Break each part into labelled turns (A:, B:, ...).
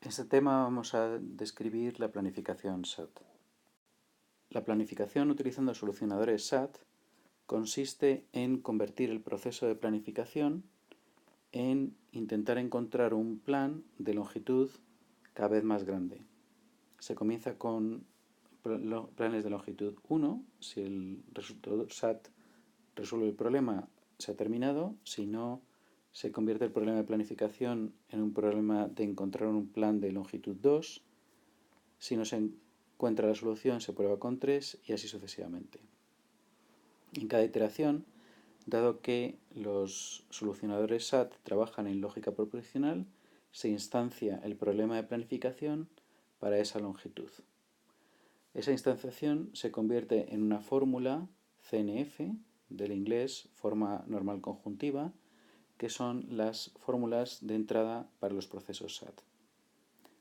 A: En este tema vamos a describir la planificación SAT. La planificación utilizando solucionadores SAT consiste en convertir el proceso de planificación en intentar encontrar un plan de longitud cada vez más grande. Se comienza con planes de longitud 1, si el resultado SAT resuelve el problema se ha terminado, si no se convierte el problema de planificación en un problema de encontrar un plan de longitud 2, si no se encuentra la solución se prueba con 3 y así sucesivamente. En cada iteración, dado que los solucionadores SAT trabajan en lógica proposicional, se instancia el problema de planificación para esa longitud. Esa instanciación se convierte en una fórmula CNF, del inglés forma normal conjuntiva, que son las fórmulas de entrada para los procesos SAT.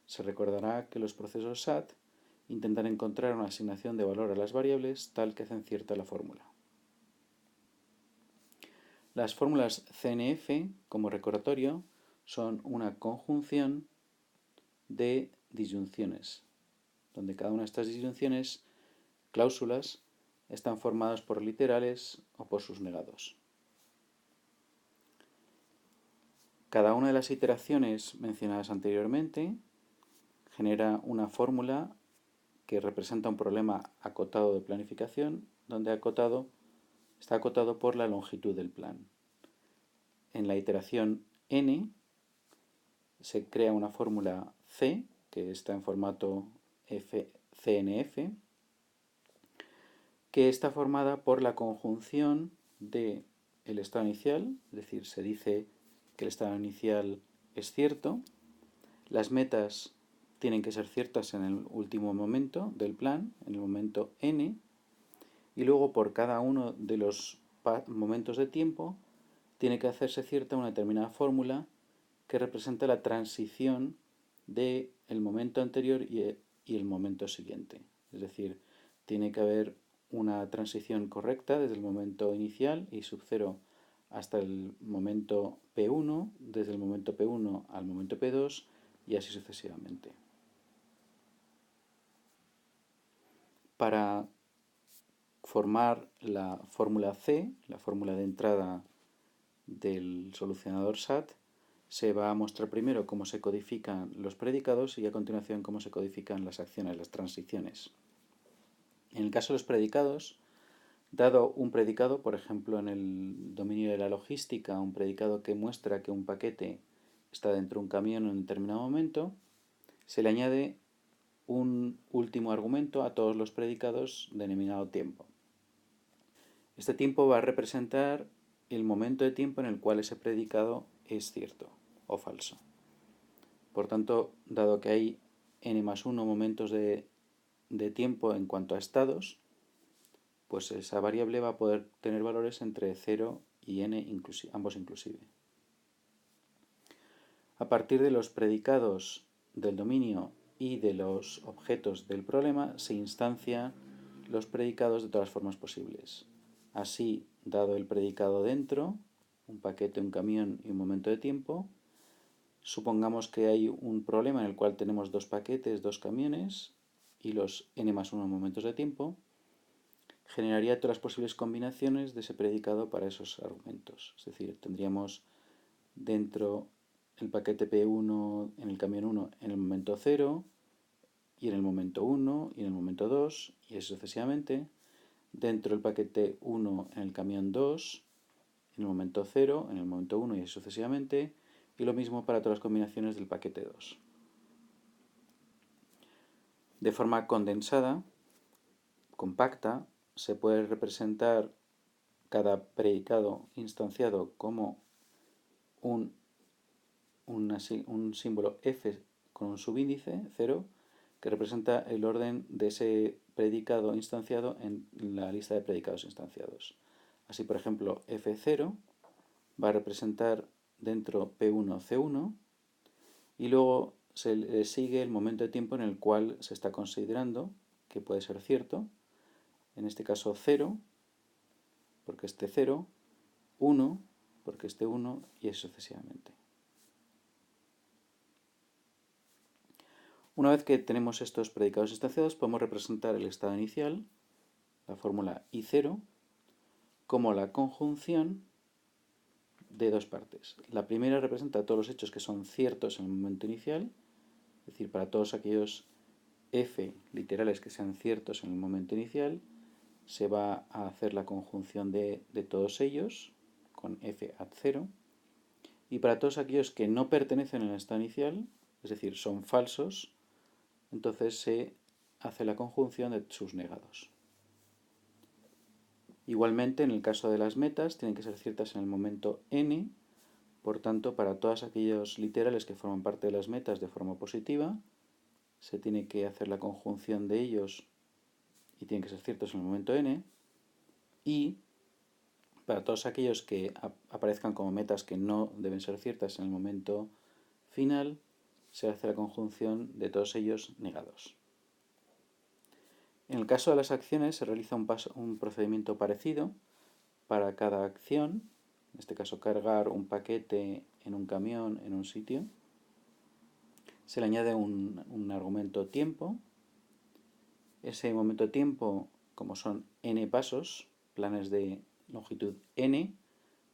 A: Se recordará que los procesos SAT intentan encontrar una asignación de valor a las variables tal que hacen cierta la fórmula. Las fórmulas CNF, como recordatorio, son una conjunción de disyunciones, donde cada una de estas disyunciones, cláusulas, están formadas por literales o por sus negados. Cada una de las iteraciones mencionadas anteriormente genera una fórmula que representa un problema acotado de planificación, donde está acotado por la longitud del plan. En la iteración n se crea una fórmula C, que está en formato CNF, que está formada por la conjunción de el estado inicial, es decir, se dice que el estado inicial es cierto, las metas tienen que ser ciertas en el último momento del plan, en el momento n, y luego por cada uno de los momentos de tiempo tiene que hacerse cierta una determinada fórmula que representa la transición del momento anterior y el momento siguiente. Es decir, tiene que haber una transición correcta desde el momento inicial, y sub 0, hasta el momento P1, desde el momento P1 al momento P2 y así sucesivamente. Para formar la fórmula C, la fórmula de entrada del solucionador SAT, se va a mostrar primero cómo se codifican los predicados y a continuación cómo se codifican las acciones, las transiciones. En el caso de los predicados, dado un predicado, por ejemplo en el dominio de la logística, un predicado que muestra que un paquete está dentro de un camión en un determinado momento, se le añade un último argumento a todos los predicados denominado tiempo. Este tiempo va a representar el momento de tiempo en el cual ese predicado es cierto o falso. Por tanto, dado que hay n más 1 momentos de tiempo en cuanto a estados, pues esa variable va a poder tener valores entre 0 y n, ambos inclusive. A partir de los predicados del dominio y de los objetos del problema, se instancian los predicados de todas las formas posibles. Así, dado el predicado dentro, un paquete, un camión y un momento de tiempo, supongamos que hay un problema en el cual tenemos dos paquetes, dos camiones y los n más 1 momentos de tiempo, generaría todas las posibles combinaciones de ese predicado para esos argumentos. Es decir, tendríamos dentro el paquete P1 en el camión 1 en el momento 0, y en el momento 1 y en el momento 2, y así sucesivamente. Dentro del paquete 1 en el camión 2, en el momento 0, en el momento 1 y así sucesivamente. Y lo mismo para todas las combinaciones del paquete 2. De forma condensada, compacta, se puede representar cada predicado instanciado como un símbolo f con un subíndice 0 que representa el orden de ese predicado instanciado en la lista de predicados instanciados. Así, por ejemplo, f0 va a representar dentro P1 C1 y luego se le sigue el momento de tiempo en el cual se está considerando que puede ser cierto, en este caso 0 porque esté 0, 1 porque esté 1 y así sucesivamente. Una vez que tenemos estos predicados instanciados, podemos representar el estado inicial, la fórmula I0, como la conjunción de dos partes. La primera representa todos los hechos que son ciertos en el momento inicial, es decir, para todos aquellos f literales que sean ciertos en el momento inicial, se va a hacer la conjunción de todos ellos con f ad 0. Y para todos aquellos que no pertenecen al estado inicial, es decir, son falsos, entonces se hace la conjunción de sus negados. Igualmente, en el caso de las metas, tienen que ser ciertas en el momento n. Por tanto, para todos aquellos literales que forman parte de las metas de forma positiva, se tiene que hacer la conjunción de ellos y tienen que ser ciertos en el momento n. Y para todos aquellos que aparezcan como metas que no deben ser ciertas en el momento final, se hace la conjunción de todos ellos negados. En el caso de las acciones se realiza un procedimiento parecido para cada acción, en este caso cargar un paquete en un camión en un sitio. Se le añade un argumento tiempo. Ese momento tiempo, como son n pasos, planes de longitud n,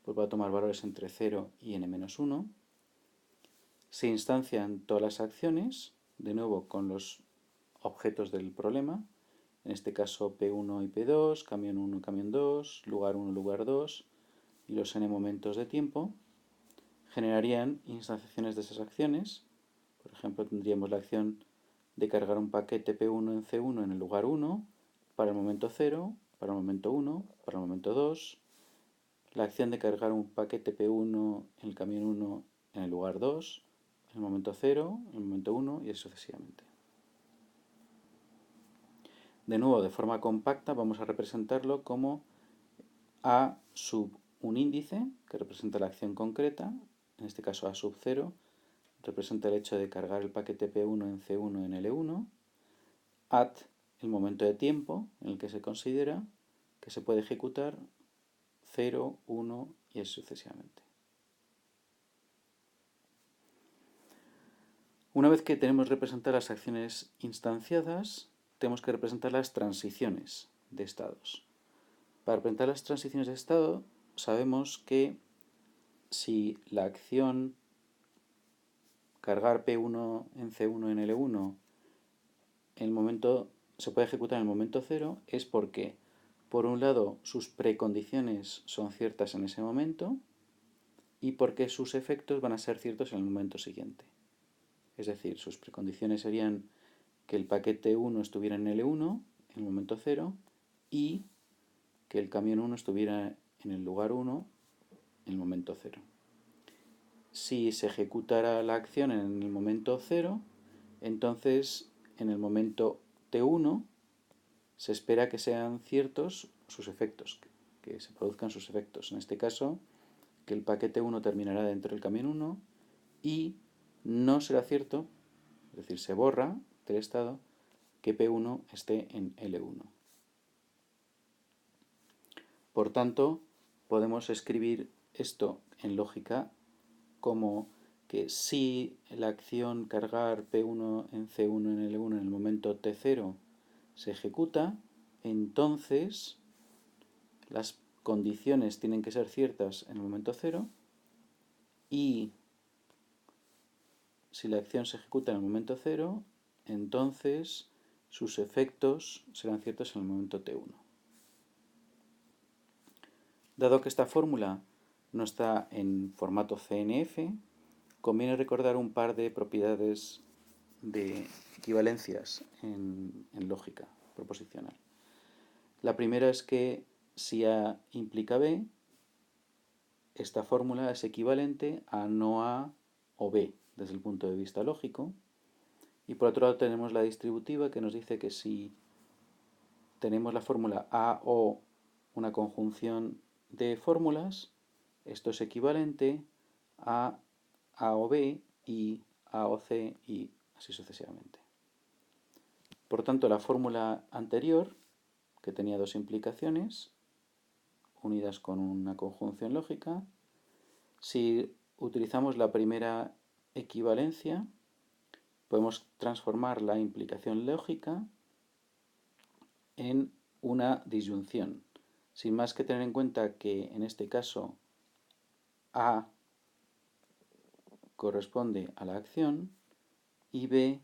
A: pues va a tomar valores entre 0 y n-1. Se instancian todas las acciones, de nuevo con los objetos del problema, en este caso P1 y P2, camión 1 y camión 2, lugar 1 lugar 2, y los n momentos de tiempo generarían instanciaciones de esas acciones. Por ejemplo, tendríamos la acción de cargar un paquete P1 en C1 en el lugar 1, para el momento 0, para el momento 1, para el momento 2, la acción de cargar un paquete P1 en el camión 1 en el lugar 2, en el momento 0, en el momento 1 y así sucesivamente. De nuevo, de forma compacta, vamos a representarlo como A sub un índice, que representa la acción concreta, en este caso A sub 0, representa el hecho de cargar el paquete P1 en C1 en L1, at el momento de tiempo en el que se considera que se puede ejecutar 0, 1 y así sucesivamente. Una vez que tenemos representadas las acciones instanciadas, tenemos que representar las transiciones de estados. Para representar las transiciones de estado, sabemos que si la acción cargar P1 en C1 en L1 se puede ejecutar en el momento 0, es porque, por un lado, sus precondiciones son ciertas en ese momento y porque sus efectos van a ser ciertos en el momento siguiente. Es decir, sus precondiciones serían que el paquete 1 estuviera en L1 en el momento 0 y que el camión 1 estuviera en el lugar 1 en el momento 0. Si se ejecutara la acción en el momento 0, entonces en el momento T1 se espera que sean ciertos sus efectos, que se produzcan sus efectos. En este caso, que el paquete 1 terminará dentro del camión 1 y no será cierto, es decir, se borra del estado, que P1 esté en L1. Por tanto, podemos escribir esto en lógica como que si la acción cargar P1 en C1 en L1 en el momento T0 se ejecuta, entonces las condiciones tienen que ser ciertas en el momento 0 y si la acción se ejecuta en el momento 0, entonces sus efectos serán ciertos en el momento T1. Dado que esta fórmula no está en formato CNF, conviene recordar un par de propiedades de equivalencias en lógica proposicional. La primera es que si A implica B, esta fórmula es equivalente a no A o B desde el punto de vista lógico. Y por otro lado tenemos la distributiva que nos dice que si tenemos la fórmula A o una conjunción de fórmulas, esto es equivalente a A o B y A o C y así sucesivamente. Por tanto, la fórmula anterior, que tenía dos implicaciones, unidas con una conjunción lógica, si utilizamos la primera equivalencia, podemos transformar la implicación lógica en una disyunción, sin más que tener en cuenta que en este caso A corresponde a la acción y B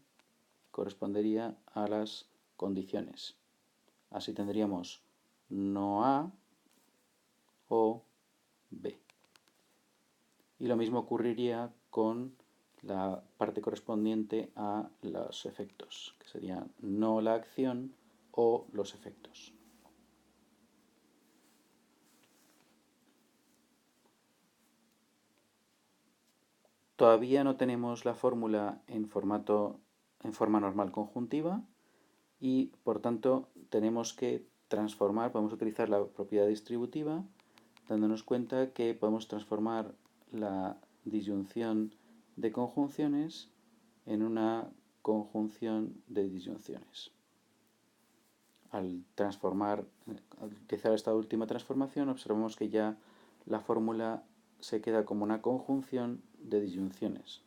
A: correspondería a las condiciones. Así tendríamos no A o B. Y lo mismo ocurriría con la parte correspondiente a los efectos, que sería no la acción o los efectos. Todavía no tenemos la fórmula en forma normal conjuntiva y por tanto tenemos que transformar, podemos utilizar la propiedad distributiva, dándonos cuenta que podemos transformar la disyunción de conjunciones en una conjunción de disyunciones. Al utilizar esta última transformación, observamos que ya la fórmula se queda como una conjunción de disyunciones,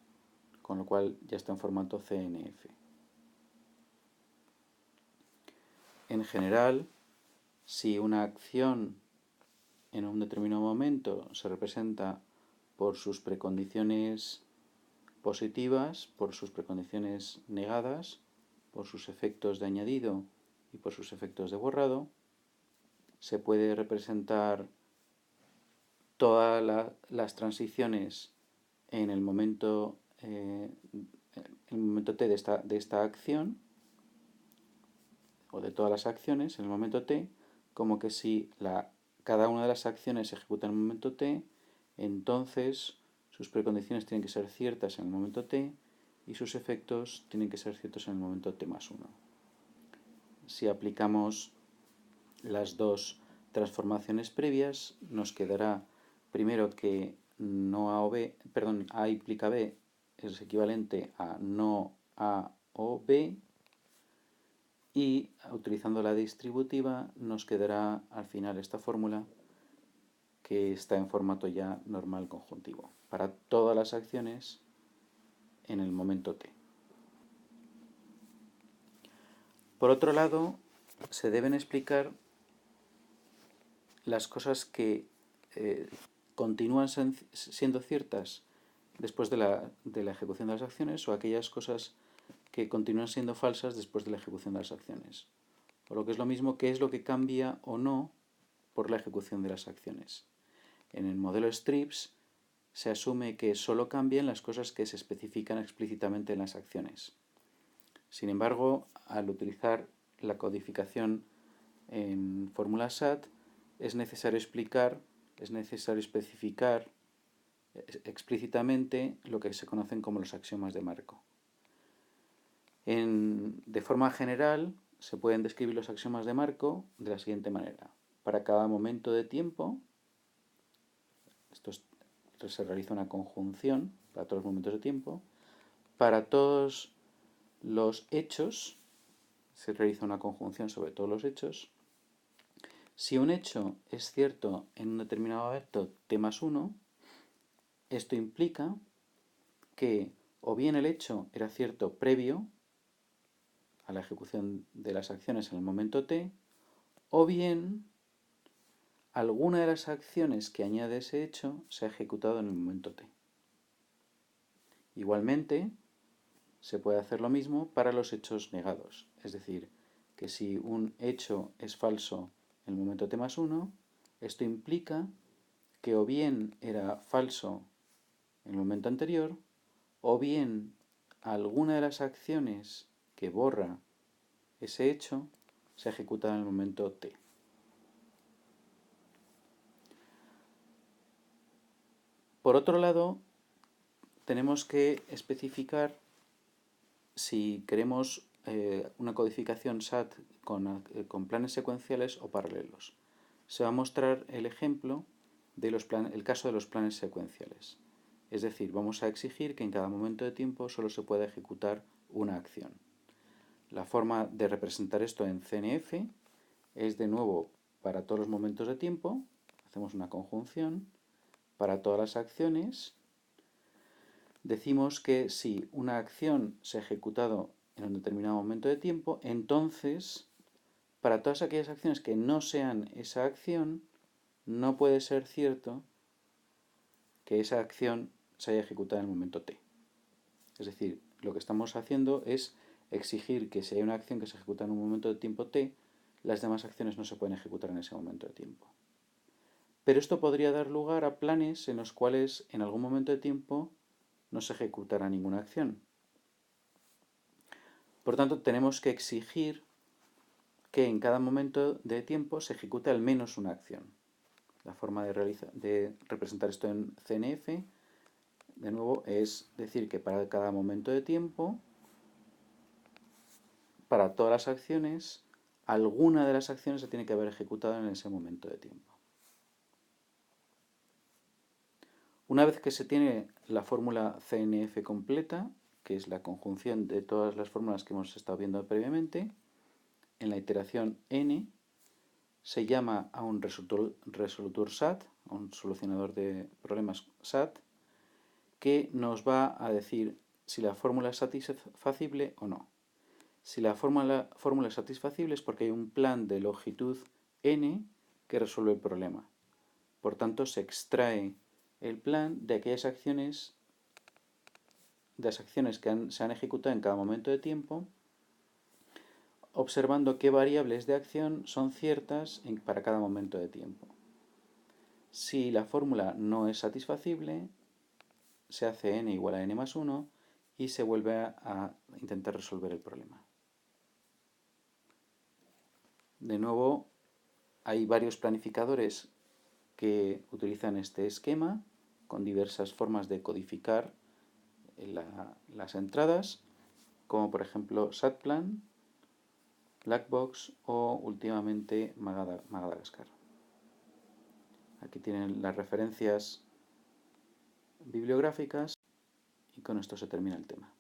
A: con lo cual ya está en formato CNF. En general, si una acción en un determinado momento se representa por sus precondiciones positivas, por sus precondiciones negadas, por sus efectos de añadido y por sus efectos de borrado, se puede representar todas las transiciones en el momento t de esta acción, o de todas las acciones en el momento t, como que si cada una de las acciones se ejecuta en el momento t, entonces sus precondiciones tienen que ser ciertas en el momento t y sus efectos tienen que ser ciertos en el momento t más 1. Si aplicamos las dos transformaciones previas, nos quedará primero que no A o B, perdón, A implica B es equivalente a no A o B, y utilizando la distributiva nos quedará al final esta fórmula que está en formato ya normal conjuntivo para todas las acciones en el momento t. Por otro lado, se deben explicar las cosas que continúan siendo ciertas después de la ejecución de las acciones o aquellas cosas que continúan siendo falsas después de la ejecución de las acciones. O lo que es lo mismo, qué es lo que cambia o no por la ejecución de las acciones. En el modelo STRIPS se asume que solo cambian las cosas que se especifican explícitamente en las acciones. Sin embargo, al utilizar la codificación en fórmula SAT, es necesario especificar explícitamente lo que se conocen como los axiomas de Marco. De forma general, se pueden describir los axiomas de Marco de la siguiente manera. Para cada momento de tiempo, se realiza una conjunción para todos los momentos de tiempo. Para todos los hechos, se realiza una conjunción sobre todos los hechos. Si un hecho es cierto en un determinado momento t más 1, esto implica que o bien el hecho era cierto previo a la ejecución de las acciones en el momento t, o bien alguna de las acciones que añade ese hecho se ha ejecutado en el momento t. Igualmente, se puede hacer lo mismo para los hechos negados, es decir, que si un hecho es falso en el momento t más 1, esto implica que o bien era falso en el momento anterior, o bien alguna de las acciones que borra ese hecho se ha ejecutado en el momento t. Por otro lado, tenemos que especificar si queremos una codificación SAT con planes secuenciales o paralelos. Se va a mostrar el ejemplo el caso de los planes secuenciales. Es decir, vamos a exigir que en cada momento de tiempo solo se pueda ejecutar una acción. La forma de representar esto en CNF es de nuevo para todos los momentos de tiempo, hacemos una conjunción, para todas las acciones, decimos que si una acción se ha ejecutado en un determinado momento de tiempo, entonces, para todas aquellas acciones que no sean esa acción, no puede ser cierto que esa acción se haya ejecutado en el momento t. Es decir, lo que estamos haciendo es exigir que si hay una acción que se ejecuta en un momento de tiempo t, las demás acciones no se pueden ejecutar en ese momento de tiempo. Pero esto podría dar lugar a planes en los cuales en algún momento de tiempo no se ejecutará ninguna acción. Por tanto, tenemos que exigir que en cada momento de tiempo se ejecute al menos una acción. La forma de representar esto en CNF, de nuevo, es decir que para cada momento de tiempo, para todas las acciones, alguna de las acciones se tiene que haber ejecutado en ese momento de tiempo. Una vez que se tiene la fórmula CNF completa, que es la conjunción de todas las fórmulas que hemos estado viendo previamente, en la iteración n se llama a un resolutor SAT, a un solucionador de problemas SAT, que nos va a decir si la fórmula es satisfacible o no. Si la fórmula es satisfacible es porque hay un plan de longitud n que resuelve el problema. Por tanto, se extrae el plan de aquellas acciones, que se han ejecutado en cada momento de tiempo, observando qué variables de acción son ciertas para cada momento de tiempo. Si la fórmula no es satisfacible, se hace n igual a n más 1 y se vuelve a intentar resolver el problema. De nuevo, hay varios planificadores que utilizan este esquema con diversas formas de codificar las entradas, como por ejemplo SATPlan, Blackbox o últimamente Madagascar. Aquí tienen las referencias bibliográficas y con esto se termina el tema.